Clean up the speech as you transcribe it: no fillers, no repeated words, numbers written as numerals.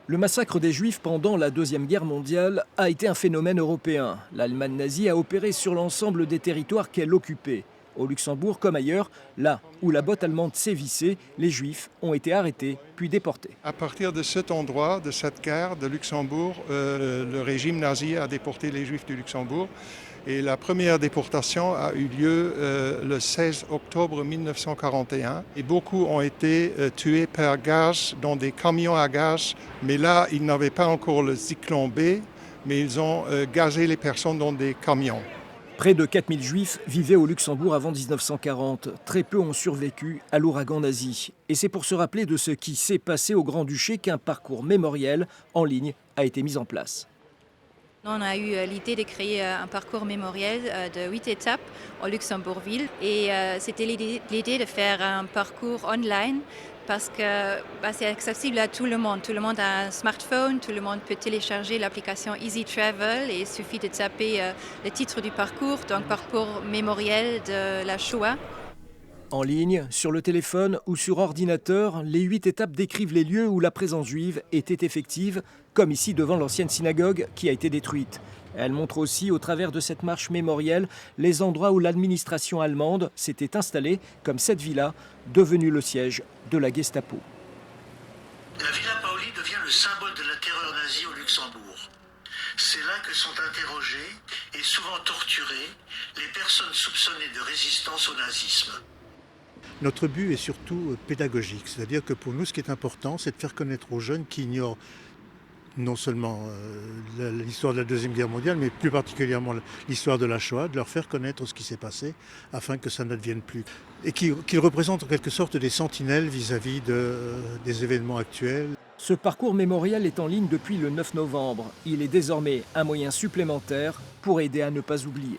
Le massacre des Juifs pendant la Deuxième Guerre mondiale a été un phénomène européen. L'Allemagne nazie a opéré sur l'ensemble des territoires qu'elle occupait. Au Luxembourg comme ailleurs, là où la botte allemande sévissait, les Juifs ont été arrêtés puis déportés. À partir de cet endroit, de cette gare de Luxembourg, le régime nazi a déporté les Juifs du Luxembourg. Et la première déportation a eu lieu le 16 octobre 1941. Et beaucoup ont été tués par gaz dans des camions à gaz. Mais là, ils n'avaient pas encore le Zyklon B, mais ils ont gazé les personnes dans des camions. Près de 4000 Juifs vivaient au Luxembourg avant 1940. Très peu ont survécu à l'ouragan nazi. Et c'est pour se rappeler de ce qui s'est passé au Grand-Duché qu'un parcours mémoriel en ligne a été mis en place. On a eu l'idée de créer un parcours mémoriel de 8 étapes au Luxembourgville. Et c'était l'idée de faire un parcours online parce que c'est accessible à tout le monde. Tout le monde a un smartphone, tout le monde peut télécharger l'application Easy Travel et il suffit de taper le titre du parcours, donc parcours mémoriel de la Shoah. En ligne, sur le téléphone ou sur ordinateur, les 8 étapes décrivent les lieux où la présence juive était effective, comme ici devant l'ancienne synagogue qui a été détruite. Elle montre aussi, au travers de cette marche mémorielle, les endroits où l'administration allemande s'était installée, comme cette villa, devenue le siège de la Gestapo. La Villa Paoli devient le symbole de la terreur nazie au Luxembourg. C'est là que sont interrogées et souvent torturées les personnes soupçonnées de résistance au nazisme. Notre but est surtout pédagogique, c'est-à-dire que pour nous, ce qui est important, c'est de faire connaître aux jeunes qui ignorent non seulement l'histoire de la Deuxième Guerre mondiale, mais plus particulièrement l'histoire de la Shoah, de leur faire connaître ce qui s'est passé afin que ça n'advienne plus. Et qu'ils représentent en quelque sorte des sentinelles vis-à-vis des événements actuels. Ce parcours mémoriel est en ligne depuis le 9 novembre. Il est désormais un moyen supplémentaire pour aider à ne pas oublier.